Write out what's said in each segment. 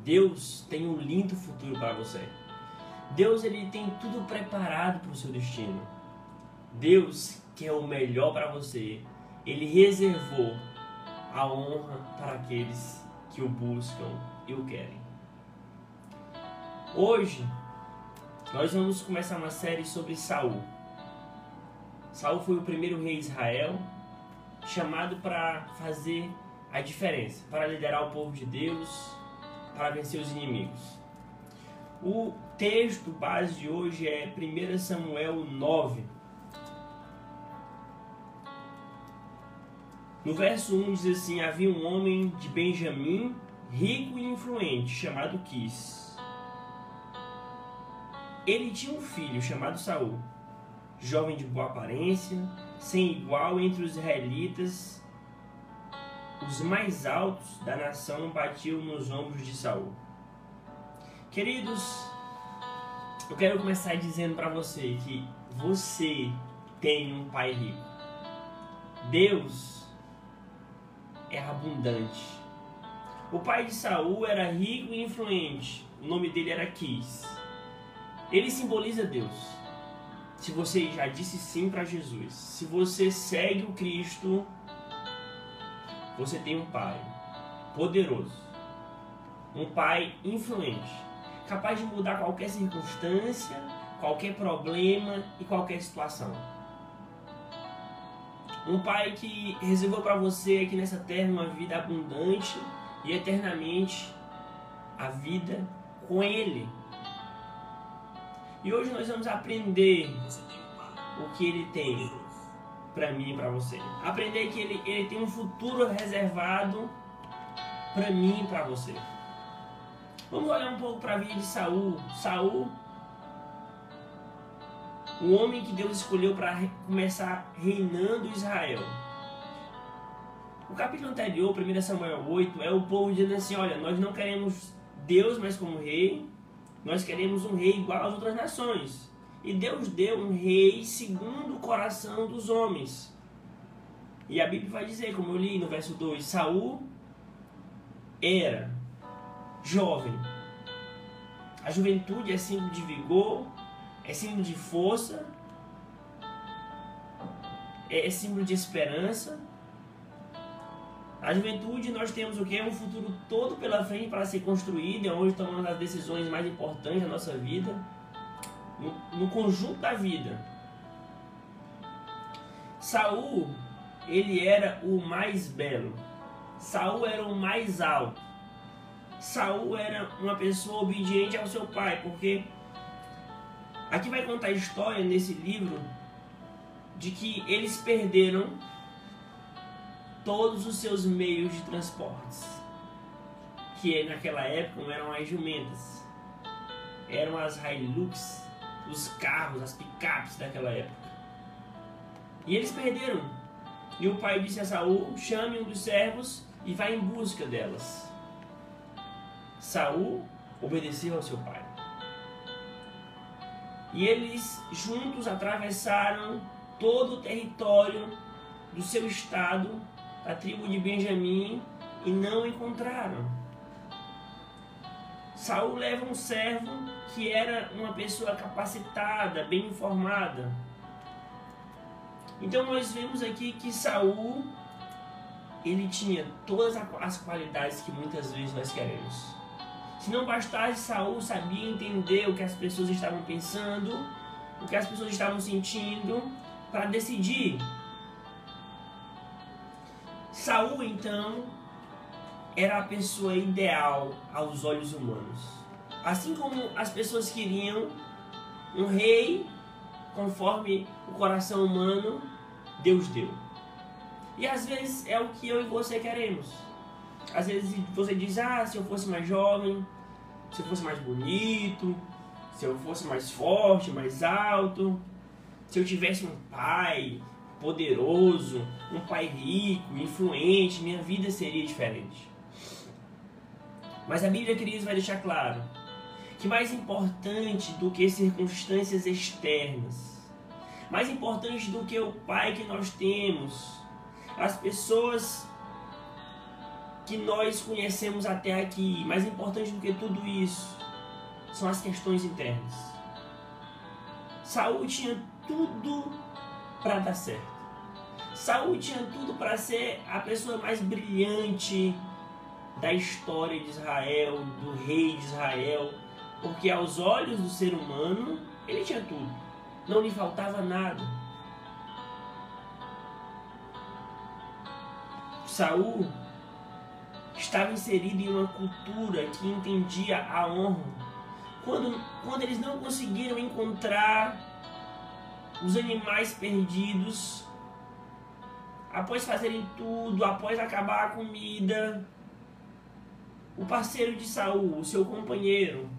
Deus tem um lindo futuro para você. Deus, ele tem tudo preparado para o seu destino. Deus quer o melhor para você. Ele reservou a honra para aqueles que o buscam e o querem. Hoje, nós vamos começar uma série sobre Saul. Saul foi o primeiro rei de Israel, chamado para fazer a diferença, para liderar o povo de Deus, para vencer os inimigos. O texto base de hoje é 1 Samuel 9. No verso 1 diz assim: havia um homem de Benjamim, rico e influente, chamado Quis. Ele tinha um filho chamado Saul, jovem de boa aparência, sem igual entre os israelitas. Os mais altos da nação batiam nos ombros de Saul. Queridos, eu quero começar dizendo para você que você tem um pai rico. Deus é abundante. O pai de Saul era rico e influente. O nome dele era Quis. Ele simboliza Deus. Se você já disse sim para Jesus, se você segue o Cristo, você tem um pai poderoso, um pai influente, capaz de mudar qualquer circunstância, qualquer problema e qualquer situação. Um pai que reservou para você aqui nessa terra uma vida abundante e eternamente a vida com Ele. E hoje nós vamos aprender o que Ele tem para mim e para você. Aprender que ele tem um futuro reservado para mim e para você. Vamos olhar um pouco para a vida de Saul. Saul, o homem que Deus escolheu para começar reinando Israel. O capítulo anterior, 1 Samuel 8, é o povo dizendo assim: olha, nós não queremos Deus mais como rei, nós queremos um rei igual às outras nações. E Deus deu um rei segundo o coração dos homens. E a Bíblia vai dizer, como eu li no verso 2, Saul era jovem. A juventude é símbolo de vigor, é símbolo de força, é símbolo de esperança. A juventude, nós temos o quê? Um futuro todo pela frente para ser construído, é onde tomamos as decisões mais importantes da nossa vida, no conjunto da vida. Saul, ele era o mais belo. Saul era o mais alto. Saul era uma pessoa obediente ao seu pai, porque aqui vai contar a história nesse livro de que eles perderam todos os seus meios de transportes, que naquela época não eram as jumentas, eram as Hilux, os carros, as picapes daquela época. E eles perderam. E o pai disse a Saul: chame um dos servos e vá em busca delas. Saul obedeceu ao seu pai. E eles juntos atravessaram todo o território do seu estado, da tribo de Benjamim, e não encontraram. Saul leva um servo que era uma pessoa capacitada, bem informada. Então nós vemos aqui que Saul, ele tinha todas as qualidades que muitas vezes nós queremos. Se não bastasse, Saul sabia entender o que as pessoas estavam pensando, o que as pessoas estavam sentindo, para decidir. Saul, então, era a pessoa ideal aos olhos humanos. Assim como as pessoas queriam um rei conforme o coração humano, Deus deu. E às vezes é o que eu e você queremos. Às vezes você diz: se eu fosse mais jovem, se eu fosse mais bonito, se eu fosse mais forte, mais alto, se eu tivesse um pai poderoso, um pai rico, influente, minha vida seria diferente. Mas a Bíblia, queridos, vai deixar claro que mais importante do que circunstâncias externas, mais importante do que o pai que nós temos, as pessoas que nós conhecemos até aqui, mais importante do que tudo isso, são as questões internas. Saul tinha tudo para dar certo. Saul tinha tudo para ser a pessoa mais brilhante da história de Israel, do rei de Israel, porque aos olhos do ser humano, ele tinha tudo. Não lhe faltava nada. Saul estava inserido em uma cultura que entendia a honra. Quando eles não conseguiram encontrar os animais perdidos, após fazerem tudo, após acabar a comida, o parceiro de Saul, o seu companheiro,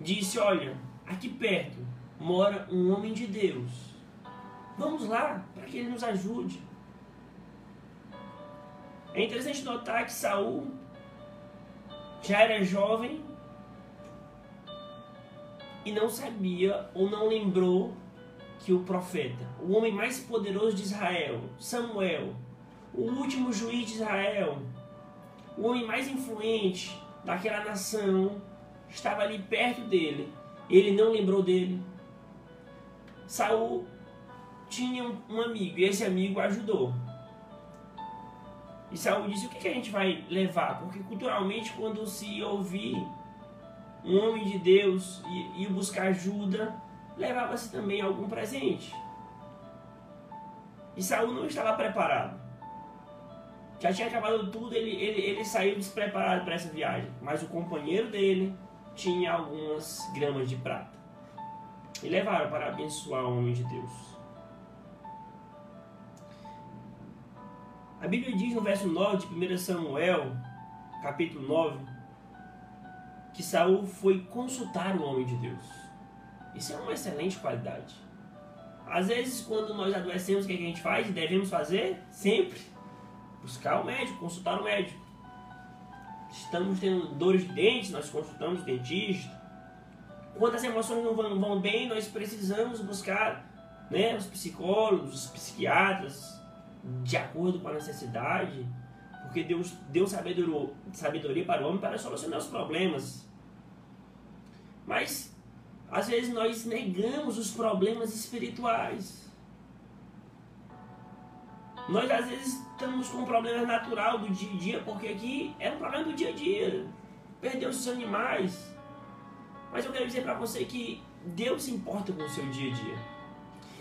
disse: olha, aqui perto mora um homem de Deus. Vamos lá, para que ele nos ajude. É interessante notar que Saul já era jovem e não sabia ou não lembrou que o profeta, o homem mais poderoso de Israel, Samuel, o último juiz de Israel, o homem mais influente daquela nação, estava ali perto dele. Ele não lembrou dele. Saul tinha um amigo e esse amigo ajudou. E Saul disse: o que a gente vai levar? Porque culturalmente, quando se ouvir um homem de Deus e buscar ajuda, levava-se também algum presente. E Saul não estava preparado. Já tinha acabado tudo, ele saiu despreparado para essa viagem. Mas o companheiro dele tinha algumas gramas de prata. E levaram para abençoar o homem de Deus. A Bíblia diz no verso 9 de 1 Samuel, capítulo 9, que Saul foi consultar o homem de Deus. Isso é uma excelente qualidade. Às vezes, quando nós adoecemos, o que a gente faz e devemos fazer? Sempre buscar o médico, consultar o médico. Estamos tendo dores de dentes, nós consultamos o dentista. Quando as emoções não vão bem, nós precisamos buscar, os psicólogos, os psiquiatras, de acordo com a necessidade, porque Deus deu sabedoria para o homem para solucionar os problemas. Mas às vezes nós negamos os problemas espirituais. Nós às vezes estamos com um problema natural do dia a dia, porque aqui é um problema do dia a dia. Perdeu os seus animais. Mas eu quero dizer para você que Deus se importa com o seu dia a dia.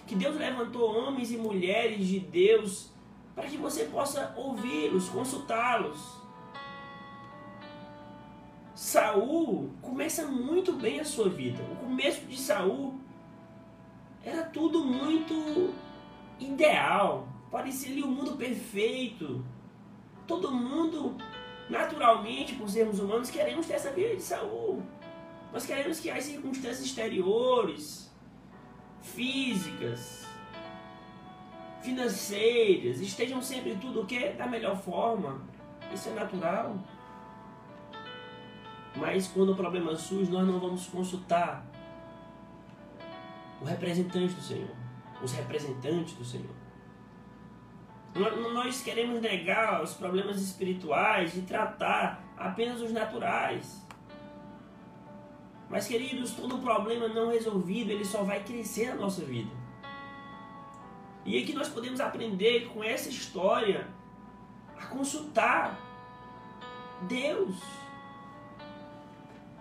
Que Deus levantou homens e mulheres de Deus para que você possa ouvi-los, consultá-los. Saul começa muito bem a sua vida. O começo de Saul era tudo muito ideal. Parecia-lhe o mundo perfeito. Todo mundo, naturalmente, por sermos humanos, queremos ter essa vida de Saul. Nós queremos que as circunstâncias exteriores, físicas, financeiras, estejam sempre tudo o quê? Da melhor forma. Isso é natural. Mas quando o problema surge, nós não vamos consultar o representante do Senhor, os representantes do Senhor. Nós queremos negar os problemas espirituais e tratar apenas os naturais. Mas, queridos, todo problema não resolvido, ele só vai crescer na nossa vida. E aqui nós podemos aprender com essa história a consultar Deus.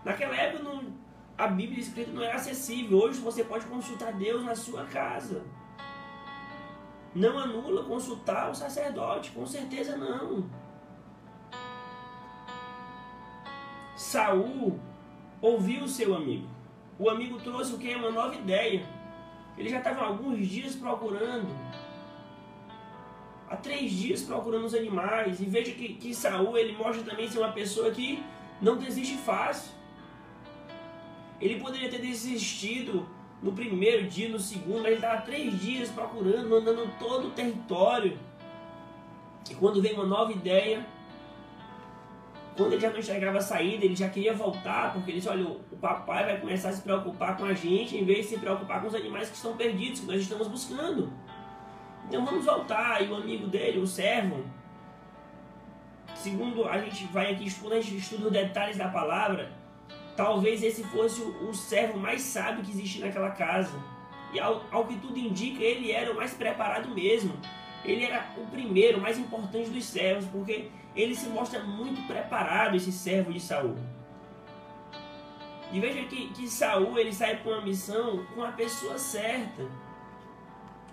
Naquela época a Bíblia escrita não era acessível. Hoje você pode consultar Deus na sua casa. Não anula consultar o sacerdote, com certeza não. Saul ouviu o seu amigo. O amigo trouxe o quê? Uma nova ideia. Ele já estava há alguns dias procurando. Há 3 dias procurando os animais. E veja que Saul, ele mostra também ser uma pessoa que não desiste fácil. Ele poderia ter desistido no primeiro dia, no segundo, mas ele estava 3 dias procurando, andando todo o território. E quando veio uma nova ideia, quando ele já não enxergava a saída, ele já queria voltar, porque ele disse: olha, o papai vai começar a se preocupar com a gente, em vez de se preocupar com os animais que estão perdidos, que nós estamos buscando. Então vamos voltar. E o amigo dele, o servo, segundo a gente vai aqui, quando a gente estuda os detalhes da palavra, talvez esse fosse o servo mais sábio que existia naquela casa. E ao que tudo indica, ele era o mais preparado mesmo. Ele era o primeiro, o mais importante dos servos, porque ele se mostra muito preparado, esse servo de Saul. E veja que Saul, ele sai para uma missão com a pessoa certa.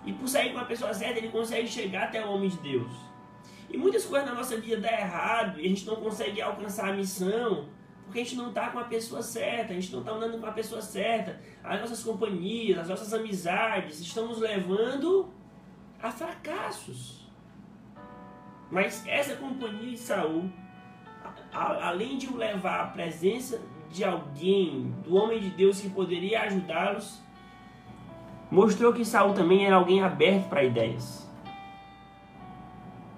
E por sair com a pessoa certa, ele consegue chegar até o homem de Deus. E muitas coisas na nossa vida dão errado, e a gente não consegue alcançar a missão, porque a gente não está com a pessoa certa, a gente não está andando com a pessoa certa. As nossas companhias, as nossas amizades estão nos levando a fracassos. Mas essa companhia de Saul, além de o levar à presença de alguém, do homem de Deus que poderia ajudá-los, mostrou que Saul também era alguém aberto para ideias.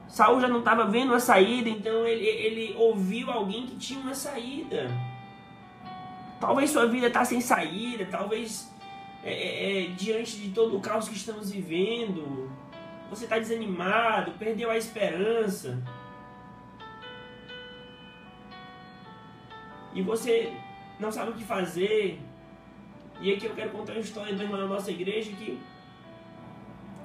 Saul já não estava vendo a saída, então ele ouviu alguém que tinha uma saída. Talvez sua vida está sem saída, talvez diante de todo o caos que estamos vivendo, você está desanimado, perdeu a esperança. E você não sabe o que fazer. E aqui eu quero contar uma história de uma irmã da nossa igreja que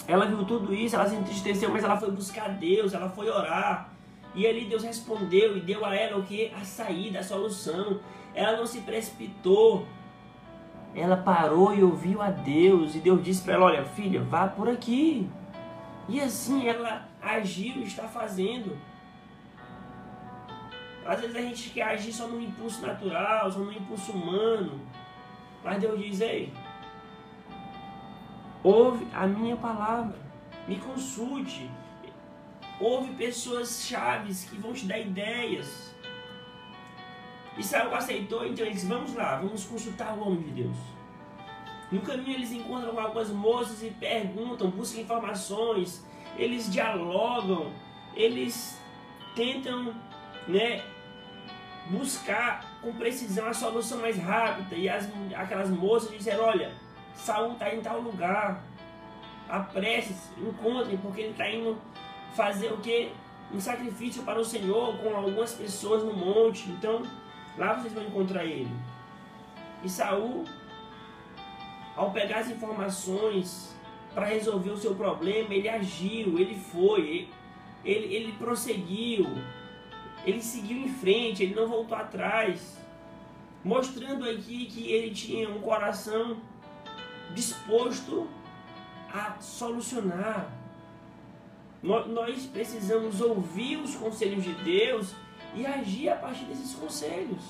ela viu tudo isso, ela se entristeceu, mas ela foi buscar Deus, ela foi orar. E ali Deus respondeu e deu a ela o que? A saída, a solução. Ela não se precipitou. Ela parou e ouviu a Deus. E Deus disse para ela, olha filha, vá por aqui. E assim ela agiu e está fazendo. Às vezes a gente quer agir só num impulso natural, só num impulso humano. Mas Deus diz, ei, ouve a minha palavra, me consulte, ouve pessoas chaves que vão te dar ideias. E Saul aceitou, então ele disse, vamos lá, vamos consultar o homem de Deus. No caminho eles encontram algumas moças e perguntam, buscam informações, eles dialogam, eles tentam, buscar com precisão a solução mais rápida. E aquelas moças disseram, olha, Saul está em tal lugar, apresse-se, encontrem, porque ele está indo fazer o quê? Um sacrifício para o Senhor com algumas pessoas no monte, então lá vocês vão encontrar ele. E Saul, ao pegar as informações para resolver o seu problema, ele agiu, ele foi, ele prosseguiu, ele seguiu em frente, ele não voltou atrás, mostrando aqui que ele tinha um coração disposto a solucionar. Nós precisamos ouvir os conselhos de Deus e agir a partir desses conselhos.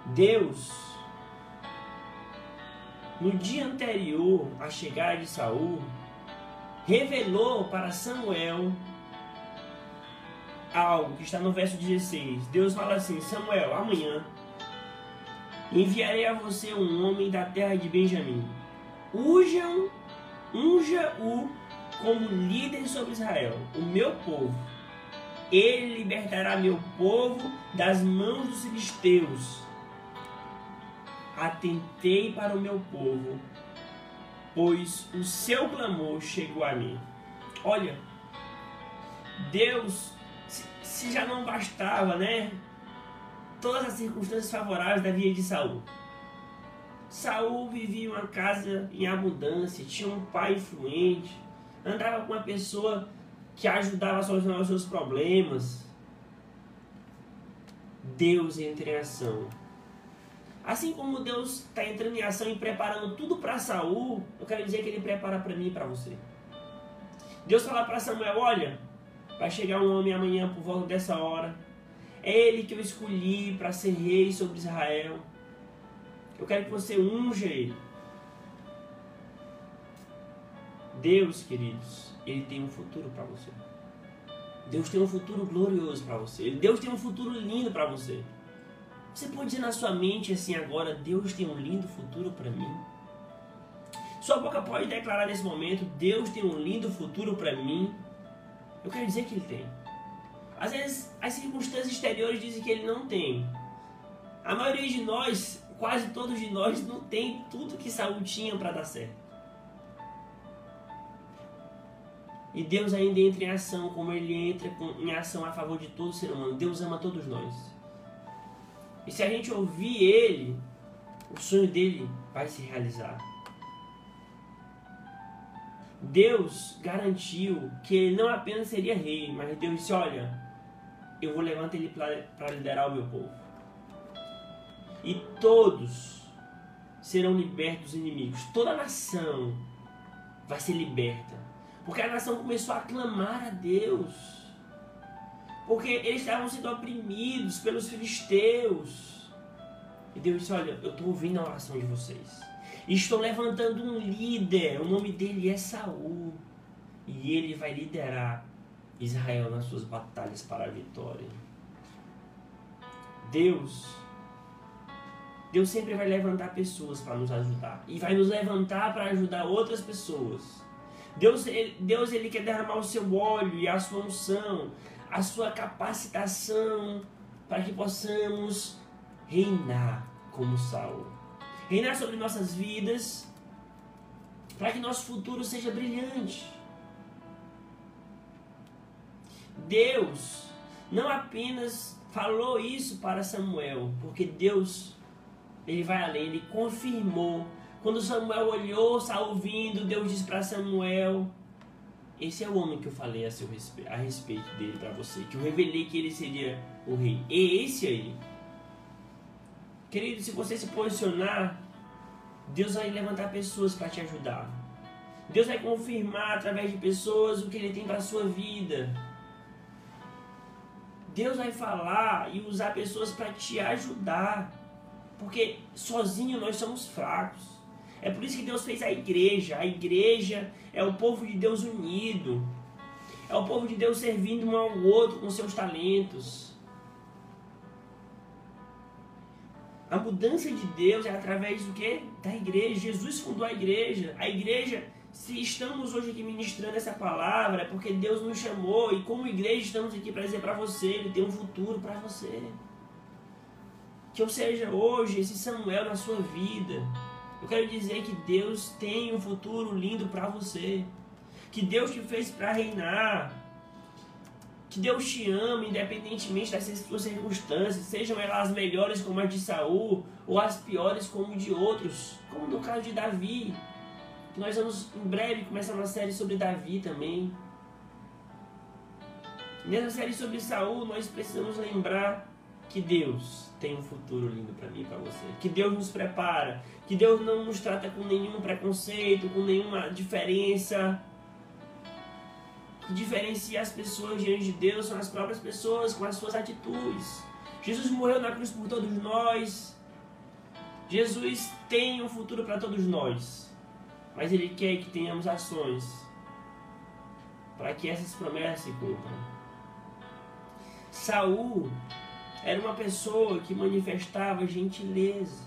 Deus, no dia anterior à chegada de Saul, revelou para Samuel algo que está no verso 16. Deus fala assim, Samuel, amanhã enviarei a você um homem da terra de Benjamim. Unja-o como líder sobre Israel, o meu povo. Ele libertará meu povo das mãos dos filisteus. Atentei para o meu povo, pois o seu clamor chegou a mim. Olha, Deus, se já não bastava, todas as circunstâncias favoráveis da vida de Saul. Saul vivia em uma casa em abundância, tinha um pai influente, andava com uma pessoa que ajudava a solucionar os seus problemas. Deus entra em ação. Assim como Deus está entrando em ação e preparando tudo para Saul, eu quero dizer que Ele prepara para mim e para você. Deus fala para Samuel, olha, vai chegar um homem amanhã por volta dessa hora. É ele que eu escolhi para ser rei sobre Israel. Eu quero que você unja ele. Deus, queridos, Ele tem um futuro para você. Deus tem um futuro glorioso para você. Deus tem um futuro lindo para você. Você pode dizer na sua mente assim agora, Deus tem um lindo futuro para mim? Sua boca pode declarar nesse momento, Deus tem um lindo futuro para mim? Eu quero dizer que Ele tem. Às vezes as circunstâncias exteriores dizem que Ele não tem. A maioria de nós, quase todos de nós, não tem tudo que Saul tinha para dar certo. E Deus ainda entra em ação, como Ele entra em ação a favor de todo ser humano. Deus ama todos nós. E se a gente ouvir Ele, o sonho dele vai se realizar. Deus garantiu que ele não apenas seria rei, mas Deus disse, olha, eu vou levantar ele para liderar o meu povo. E todos serão libertos dos inimigos. Toda a nação vai ser liberta. Porque a nação começou a clamar a Deus. Porque eles estavam sendo oprimidos pelos filisteus. E Deus disse, olha, eu estou ouvindo a oração de vocês. E estou levantando um líder. O nome dele é Saul. E ele vai liderar Israel nas suas batalhas para a vitória. Deus sempre vai levantar pessoas para nos ajudar. E vai nos levantar para ajudar outras pessoas. Deus ele quer derramar o seu óleo e a sua unção, a sua capacitação para que possamos reinar como Saul. Reinar sobre nossas vidas para que nosso futuro seja brilhante. Deus não apenas falou isso para Samuel, porque Deus, ele vai além, ele confirmou. Quando Samuel olhou Saul vindo, Deus disse para Samuel, esse é o homem que eu falei a respeito dele para você, que eu revelei que ele seria o rei. É esse aí. Querido, se você se posicionar, Deus vai levantar pessoas para te ajudar. Deus vai confirmar através de pessoas o que Ele tem para a sua vida. Deus vai falar e usar pessoas para te ajudar. Porque sozinho nós somos fracos. É por isso que Deus fez a igreja. A igreja é o povo de Deus unido. É o povo de Deus servindo um ao outro com seus talentos. A mudança de Deus é através do quê? Da igreja. Jesus fundou a igreja. A igreja, se estamos hoje aqui ministrando essa palavra, é porque Deus nos chamou. E como igreja estamos aqui para dizer para você, Ele tem um futuro para você. Que eu seja hoje esse Samuel na sua vida. Eu quero dizer que Deus tem um futuro lindo para você. Que Deus te fez para reinar. Que Deus te ama, independentemente das suas circunstâncias, sejam elas as melhores como as de Saul, ou as piores como de outros, como no caso de Davi. Que nós vamos em breve começar uma série sobre Davi também. Nessa série sobre Saul, nós precisamos lembrar que Deus tem um futuro lindo para mim e para você. Que Deus nos prepara, que Deus não nos trata com nenhum preconceito, com nenhuma diferença. Que diferencia as pessoas diante de Deus são as próprias pessoas com as suas atitudes. Jesus morreu na cruz por todos nós. Jesus tem um futuro para todos nós. Mas Ele quer que tenhamos ações para que essas promessas se cumpram. Saul era uma pessoa que manifestava gentileza.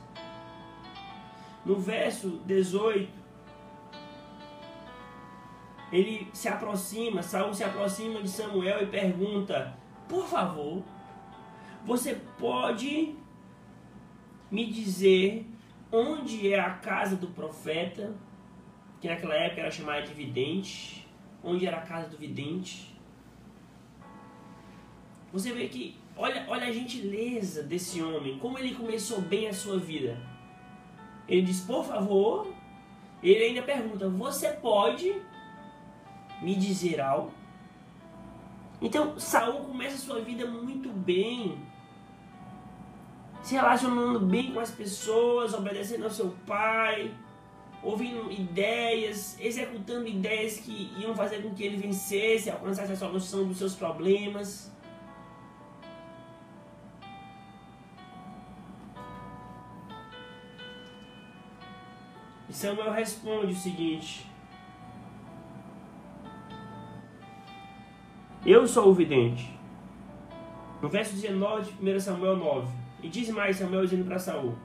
No verso 18, ele se aproxima, Saul se aproxima de Samuel e pergunta, por favor, você pode me dizer onde é a casa do profeta, que naquela época era chamada de vidente, onde era a casa do vidente? Você vê que, olha a gentileza desse homem, como ele começou bem a sua vida. Ele diz, por favor, ele ainda pergunta, você pode me dizer algo? Então Saul começa a sua vida muito bem, se relacionando bem com as pessoas, obedecendo ao seu pai, ouvindo ideias, executando ideias que iam fazer com que ele vencesse, alcançasse a solução dos seus problemas. E Samuel responde o seguinte, eu sou o vidente. No verso 19 de 1 Samuel 9. E diz mais Samuel dizendo para Saul,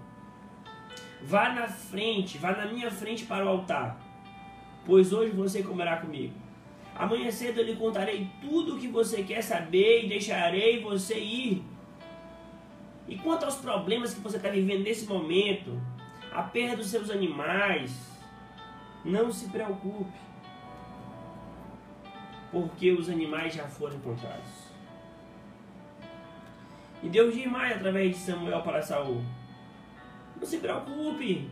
vá na minha frente para o altar, pois hoje você comerá comigo. Amanhã cedo eu lhe contarei tudo o que você quer saber e deixarei você ir. E quanto aos problemas que você está vivendo nesse momento, a perda dos seus animais, não se preocupe. porque os animais já foram encontrados. E Deus diz mais através de Samuel para Saul: não se preocupe,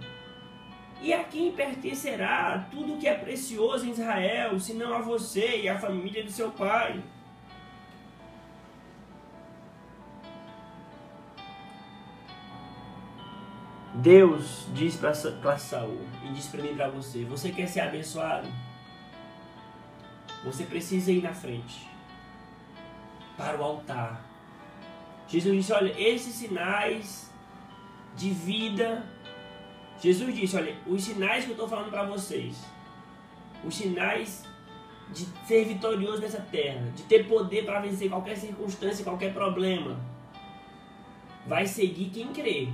e a quem pertencerá tudo que é precioso em Israel, senão a você e a família de seu pai? Deus diz para Saul e diz para mim e para você: você quer ser abençoado? Você precisa ir na frente, para o altar. Jesus disse: olha, esses sinais de vida. Jesus disse: olha, os sinais que eu estou falando para vocês, os sinais de ser vitorioso nessa terra, de ter poder para vencer qualquer circunstância, qualquer problema, vai seguir quem crê.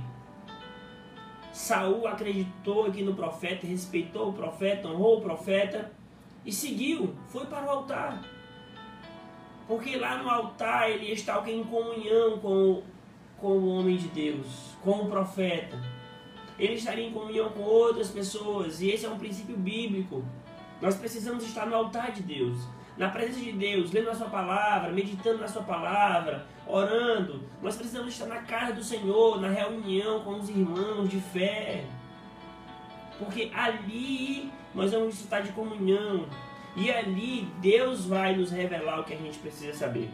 Saul acreditou aqui no profeta, respeitou o profeta, honrou o profeta e seguiu, foi para o altar. Porque lá no altar ele está em comunhão com o homem de Deus, com o profeta. Ele estaria em comunhão com outras pessoas, e esse é um princípio bíblico. Nós precisamos estar no altar de Deus, na presença de Deus, lendo a sua palavra, meditando na sua palavra, orando. Nós precisamos estar na casa do Senhor, na reunião com os irmãos de fé, porque ali nós vamos estar de comunhão, e ali Deus vai nos revelar o que a gente precisa saber.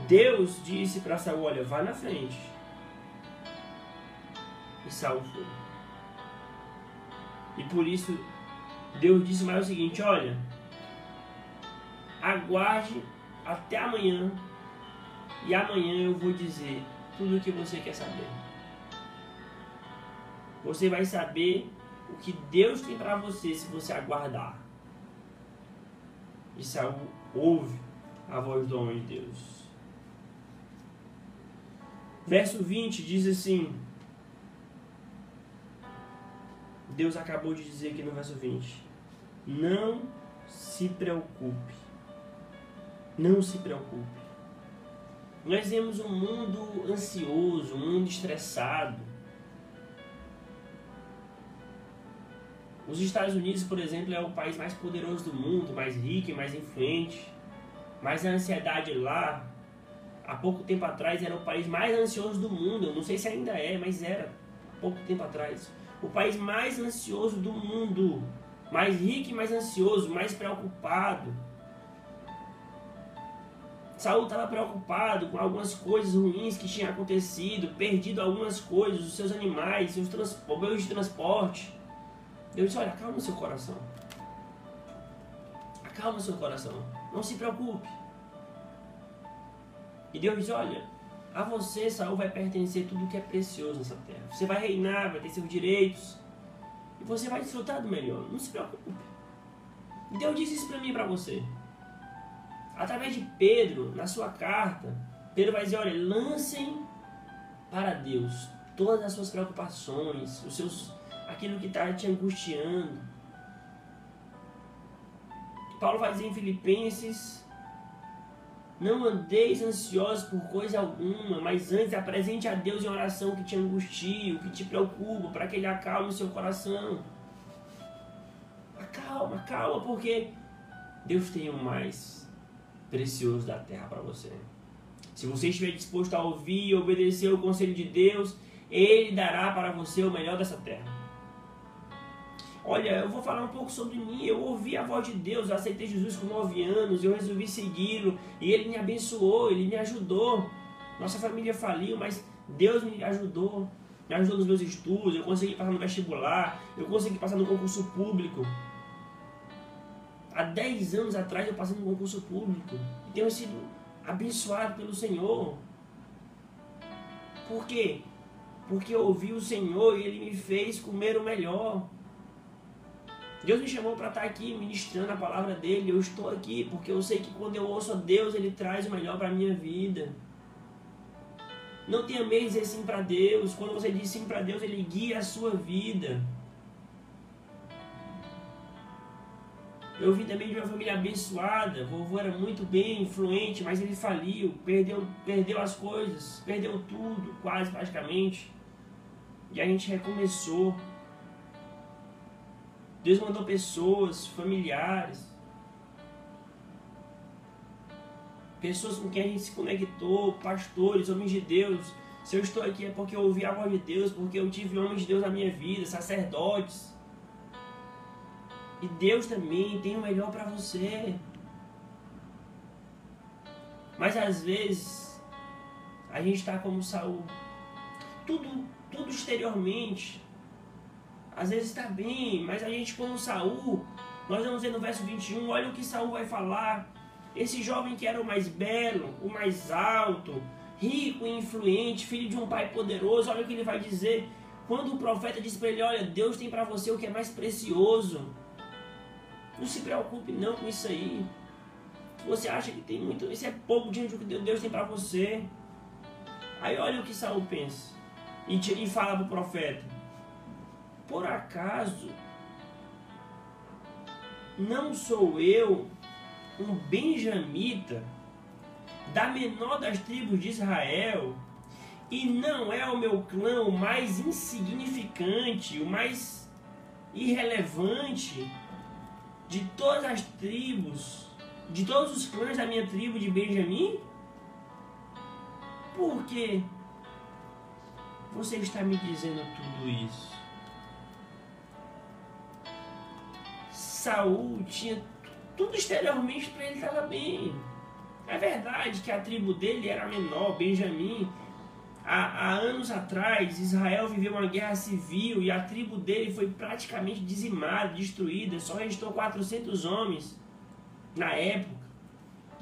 Deus disse para Saul: olha, vá na frente. E Saul foi. E por isso Deus disse mais o seguinte: olha, aguarde até amanhã, e amanhã eu vou dizer tudo o que você quer saber. Você vai saber o que Deus tem para você se você aguardar. E Saul ouve a voz do homem de Deus. Verso 20 diz assim: Deus acabou de dizer aqui no verso 20: não se preocupe. Não se preocupe. Nós vemos um mundo ansioso, um mundo estressado. Os Estados Unidos, por exemplo, é o país mais poderoso do mundo, mais rico e mais influente. Mas a ansiedade lá, há pouco tempo atrás, era o país mais ansioso do mundo. Eu não sei se ainda é, mas era há pouco tempo atrás. O país mais ansioso do mundo. Mais rico e mais ansioso, mais preocupado. Saul estava preocupado com algumas coisas ruins que tinham acontecido, perdido algumas coisas, os seus animais, seus meios de transporte. Deus disse: olha, acalma o seu coração. Acalma o seu coração. Não se preocupe. E Deus diz: olha, a você, Saul, vai pertencer tudo que é precioso nessa terra. Você vai reinar, vai ter seus direitos. E você vai desfrutar do melhor. Não se preocupe. E Deus disse isso para mim e para você. Através de Pedro, na sua carta, Pedro vai dizer: olha, lancem para Deus todas as suas preocupações, aquilo que está te angustiando. Paulo vai dizer em Filipenses: não andeis ansiosos por coisa alguma, mas antes apresente a Deus em oração o que te angustia, o que te preocupa, para que Ele acalme o seu coração. Acalma, calma, porque Deus tem o mais precioso da terra para você. Se você estiver disposto a ouvir e obedecer o conselho de Deus, Ele dará para você o melhor dessa terra. Olha, eu vou falar um pouco sobre mim. Eu ouvi a voz de Deus, eu aceitei Jesus com 9 anos, eu resolvi segui-lo, e Ele me abençoou, Ele me ajudou. Nossa família faliu, mas Deus me ajudou nos meus estudos, eu consegui passar no vestibular, eu consegui passar no concurso público. Há 10 anos atrás eu passei no concurso público, e tenho sido abençoado pelo Senhor. Por quê? Porque eu ouvi o Senhor e Ele me fez comer o melhor. Deus me chamou para estar aqui ministrando a palavra dele. Eu estou aqui porque eu sei que quando eu ouço a Deus, Ele traz o melhor para a minha vida. Não tenha medo de dizer sim para Deus. Quando você diz sim para Deus, Ele guia a sua vida. Eu vim também de uma família abençoada. Vovô era muito bem, influente, mas ele faliu, perdeu as coisas, perdeu tudo, quase praticamente. E a gente recomeçou. Deus mandou pessoas, familiares, pessoas com quem a gente se conectou, pastores, homens de Deus. Se eu estou aqui é porque eu ouvi a voz de Deus, porque eu tive homens de Deus na minha vida, sacerdotes. E Deus também tem o melhor para você. Mas às vezes a gente está como Saul. Tudo exteriormente às vezes está bem, mas a gente como Saul, nós vamos ver no verso 21, olha o que Saul vai falar. Esse jovem que era o mais belo, o mais alto, rico e influente, filho de um pai poderoso, olha o que ele vai dizer. Quando o profeta disse para ele, olha, Deus tem para você o que é mais precioso. Não se preocupe não com isso aí. Você acha que tem muito, isso é pouco diante do que Deus tem para você. Aí olha o que Saul pensa. E fala para o profeta. Por acaso não sou eu um benjamita da menor das tribos de Israel, e não é o meu clã o mais insignificante, o mais irrelevante de todas as tribos, de todos os clãs da minha tribo de Benjamim? Por que você está me dizendo tudo isso? Saul tinha tudo exteriormente para ele estava bem. É verdade que a tribo dele era menor, Benjamim. Há anos atrás, Israel viveu uma guerra civil e a tribo dele foi praticamente dizimada, destruída. Só restou 400 homens na época.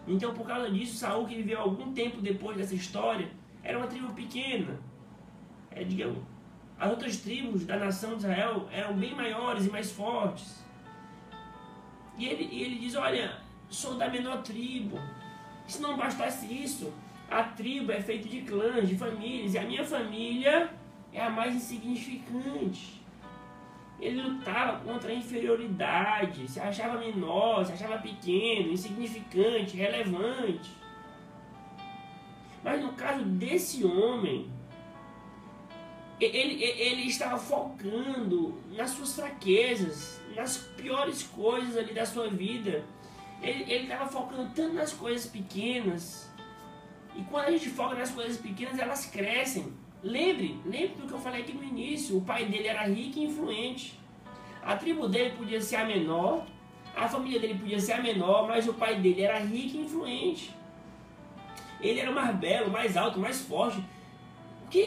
Então, por causa disso, Saul, que viveu algum tempo depois dessa história, era uma tribo pequena. Digamos, as outras tribos da nação de Israel eram bem maiores e mais fortes. E ele diz, olha, sou da menor tribo. Se não bastasse isso, a tribo é feita de clãs, de famílias, e a minha família é a mais insignificante. Ele lutava contra a inferioridade, se achava menor, se achava pequeno, insignificante, relevante. Mas no caso desse homem, ele estava focando nas suas fraquezas, nas piores coisas ali da sua vida. Ele estava focando tanto nas coisas pequenas. E quando a gente foca nas coisas pequenas, elas crescem. Lembre do que eu falei aqui no início. O pai dele era rico e influente. A tribo dele podia ser a menor, a família dele podia ser a menor, mas o pai dele era rico e influente. Ele era o mais belo, mais alto, mais forte.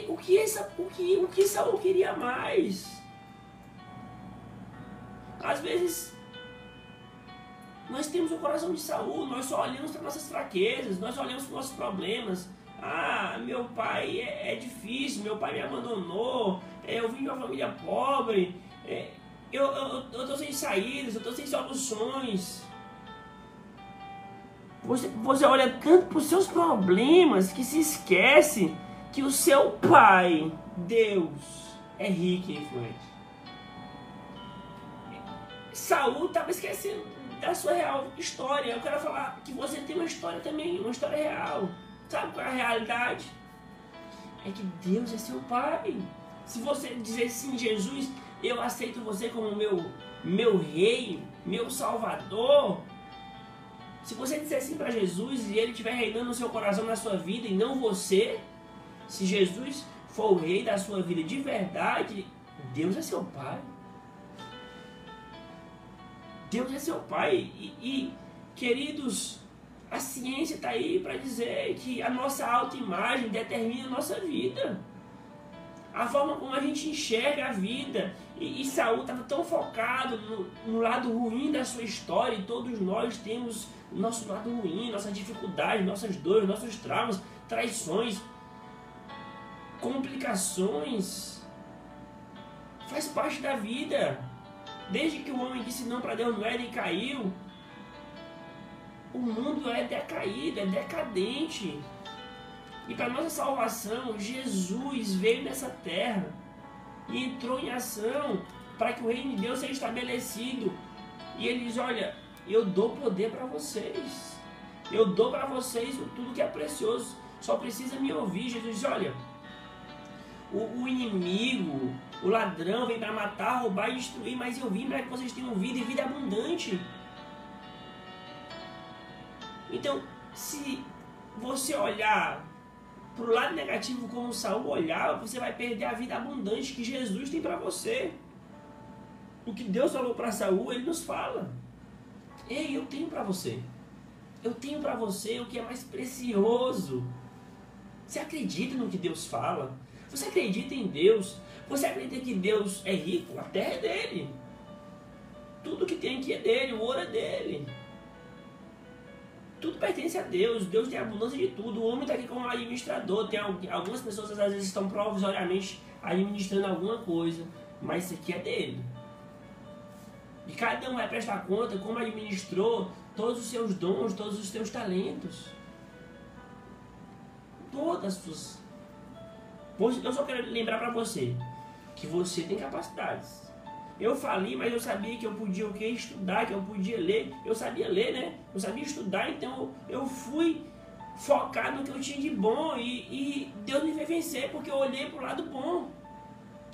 O que Saul queria mais? Às vezes nós temos o coração de Saul, nós só olhamos para nossas fraquezas, nós olhamos para nossos problemas. Ah, meu pai é difícil, meu pai me abandonou, eu vim de uma família pobre, eu estou sem saídas, eu estou sem soluções. Você olha tanto para os seus problemas que se esquece que o seu pai, Deus, é rico e influente. Saul estava esquecendo da sua real história. Eu quero falar que você tem uma história também, uma história real. Sabe qual é a realidade? É que Deus é seu pai. Se você dizer sim, Jesus, eu aceito você como meu rei, meu salvador. Se você disser sim para Jesus e ele estiver reinando no seu coração, na sua vida, e não você, se Jesus for o rei da sua vida de verdade, Deus é seu pai. Deus é seu pai. E queridos, a ciência está aí para dizer que a nossa autoimagem determina a nossa vida. A forma como a gente enxerga a vida. E Saul estava tão focado no lado ruim da sua história, e todos nós temos o nosso lado ruim, nossas dificuldades, nossas dores, nossos traumas, traições, complicações. Faz parte da vida. Desde que o homem disse não para Deus no Éden e caiu, o mundo é decaído, é decadente. E para nossa salvação, Jesus veio nessa terra e entrou em ação para que o reino de Deus seja estabelecido. E ele diz, olha, eu dou poder para vocês. Eu dou para vocês tudo que é precioso. Só precisa me ouvir. Jesus diz, olha, o inimigo, O ladrão vem para matar, roubar e destruir, mas eu vim para que vocês tenham vida e vida abundante. Então, se você olhar para o lado negativo como Saul olhava, você vai perder a vida abundante que Jesus tem para você. O que Deus falou para Saul, ele nos fala. Ei, eu tenho para você. Eu tenho para você o que é mais precioso. Você acredita no que Deus fala? Você acredita em Deus? Você acredita que Deus é rico? A terra é dele. Tudo que tem aqui é dele, o ouro é dele. Tudo pertence a Deus. Deus tem abundância de tudo. O homem está aqui como administrador. Tem algumas pessoas às vezes estão provisoriamente administrando alguma coisa, mas isso aqui é dele. E cada um vai prestar conta como administrou todos os seus dons, todos os seus talentos. Todas as suas. Eu só quero lembrar para você que você tem capacidades. Eu falei, mas eu sabia que eu podia o quê? Estudar, que eu podia ler. Eu sabia ler, né? Eu sabia estudar, então eu fui focar no que eu tinha de bom e Deus me fez vencer, porque eu olhei para o lado bom.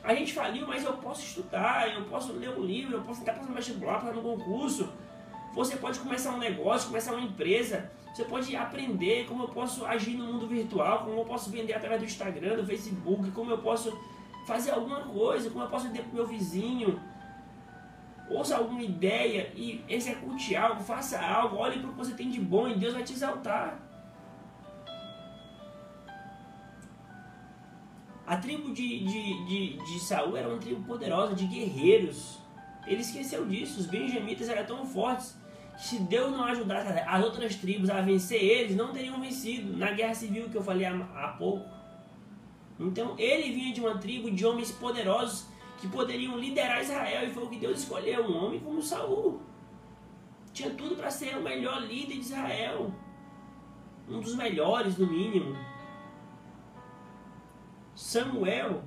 A gente faliu, mas eu posso estudar, eu posso ler um livro, eu posso tentar passar no vestibular, passar no concurso. Você pode começar um negócio, começar uma empresa. Você pode aprender como eu posso agir no mundo virtual, como eu posso vender através do Instagram, do Facebook, como eu posso fazer alguma coisa, como eu posso vender para o meu vizinho. Ouça alguma ideia e execute algo, faça algo, olhe para o que você tem de bom e Deus vai te exaltar. A tribo de Saul era uma tribo poderosa, de guerreiros. Ele esqueceu disso. Os benjamitas eram tão fortes que se Deus não ajudasse as outras tribos a vencer eles, não teriam vencido na guerra civil que eu falei há pouco. Então ele vinha de uma tribo de homens poderosos que poderiam liderar Israel, e foi o que Deus escolheu, um homem como Saul. Tinha tudo para ser o melhor líder de Israel, um dos melhores no mínimo. Samuel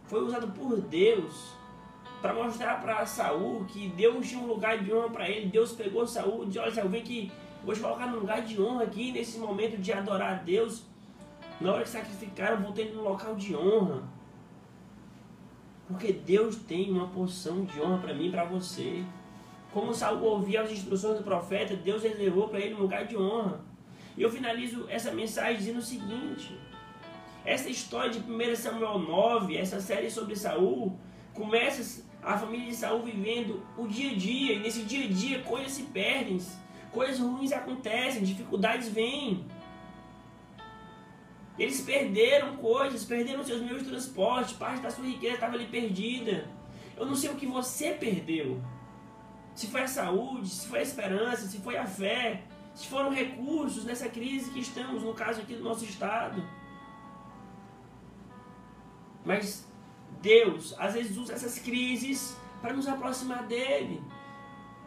foi usado por Deus para mostrar para Saul que Deus tinha um lugar de honra para ele. Deus pegou Saul e disse: olha, Saul, vem aqui, vou te colocar num lugar de honra aqui, nesse momento de adorar a Deus. Na hora que sacrificaram, botei ele num local de honra. Porque Deus tem uma porção de honra para mim e para você. Como Saul ouvia as instruções do profeta, Deus reservou para ele um lugar de honra. E eu finalizo essa mensagem dizendo o seguinte: essa história de 1 Samuel 9, essa série sobre Saul, começa a família de Saul vivendo o dia a dia, e nesse dia a dia coisas se perdem, coisas ruins acontecem, dificuldades vêm. Eles perderam coisas, perderam seus meios de transporte, parte da sua riqueza estava ali perdida. Eu não sei o que você perdeu. Se foi a saúde, se foi a esperança, se foi a fé, se foram recursos nessa crise que estamos, no caso aqui do nosso estado. Mas Deus, às vezes, usa essas crises para nos aproximar dele.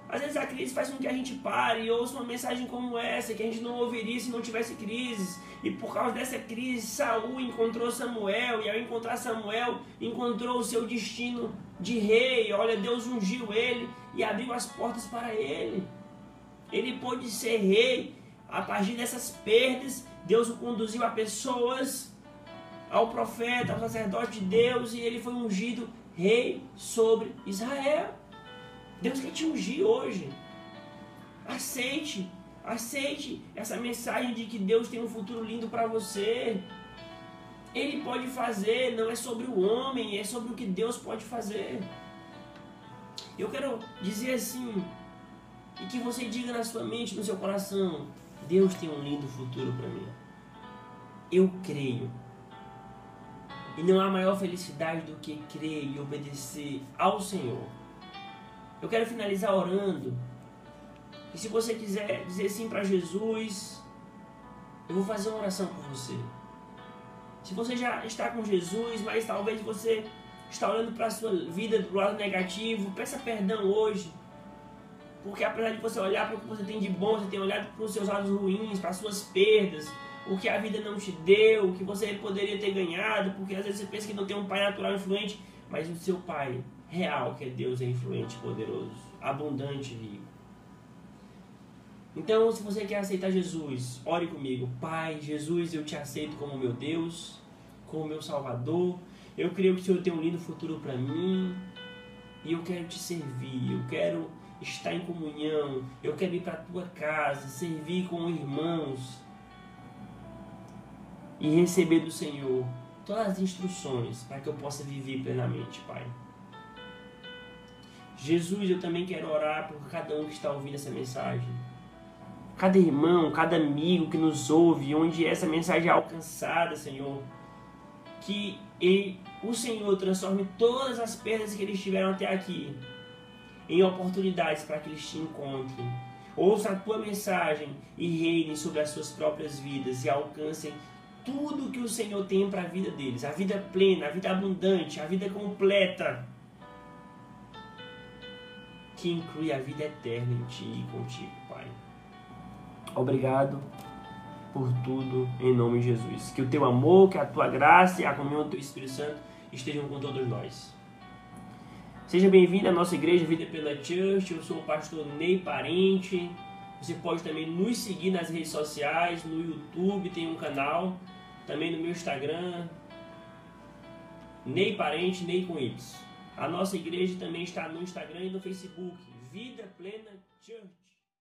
Às vezes a crise faz com que a gente pare e ouça uma mensagem como essa, que a gente não ouviria se não tivesse crises. E por causa dessa crise, Saul encontrou Samuel, e ao encontrar Samuel, encontrou o seu destino de rei. Olha, Deus ungiu ele e abriu as portas para ele. Ele pôde ser rei a partir dessas perdas. Deus o conduziu a pessoas, ao profeta, ao sacerdote de Deus, e ele foi ungido rei sobre Israel. Deus quer te ungir hoje. Aceite essa mensagem de que Deus tem um futuro lindo para você. Ele pode fazer, não é sobre o homem, é sobre o que Deus pode fazer. Eu quero dizer assim, e que você diga na sua mente, no seu coração: Deus tem um lindo futuro para mim. Eu creio. E não há maior felicidade do que crer e obedecer ao Senhor. Eu quero finalizar orando. E se você quiser dizer sim para Jesus, eu vou fazer uma oração por você. Se você já está com Jesus, mas talvez você está olhando para a sua vida do lado negativo, peça perdão hoje. Porque apesar de você olhar para o que você tem de bom, você tem olhado para os seus lados ruins, para as suas perdas, o que a vida não te deu, o que você poderia ter ganhado, porque às vezes você pensa que não tem um pai natural influente, mas o seu pai real, que é Deus, é influente, poderoso, abundante, rico. Então, se você quer aceitar Jesus, ore comigo. Pai, Jesus, eu te aceito como meu Deus, como meu Salvador. Eu creio que o Senhor tem um lindo futuro para mim e eu quero te servir, eu quero estar em comunhão, eu quero ir para a tua casa, servir com irmãos e receber do Senhor todas as instruções para que eu possa viver plenamente, Pai. Jesus, eu também quero orar por cada um que está ouvindo essa mensagem. Cada irmão, cada amigo que nos ouve, onde essa mensagem é alcançada, Senhor. Que o Senhor transforme todas as perdas que eles tiveram até aqui em oportunidades para que eles te encontrem. Ouça a tua mensagem e reinem sobre as suas próprias vidas e alcancem tudo que o Senhor tem para a vida deles. A vida plena, a vida abundante, a vida completa. Que inclui a vida eterna em ti e contigo, Pai. Obrigado por tudo, em nome de Jesus. Que o teu amor, que a tua graça e a comunhão do teu Espírito Santo estejam com todos nós. Seja bem-vindo à nossa igreja Vida Plena Church. Eu sou o pastor Ney Parente. Você pode também nos seguir nas redes sociais, no YouTube tem um canal, também no meu Instagram, Ney Parente, Ney com Y. A nossa igreja também está no Instagram e no Facebook, Vida Plena Church.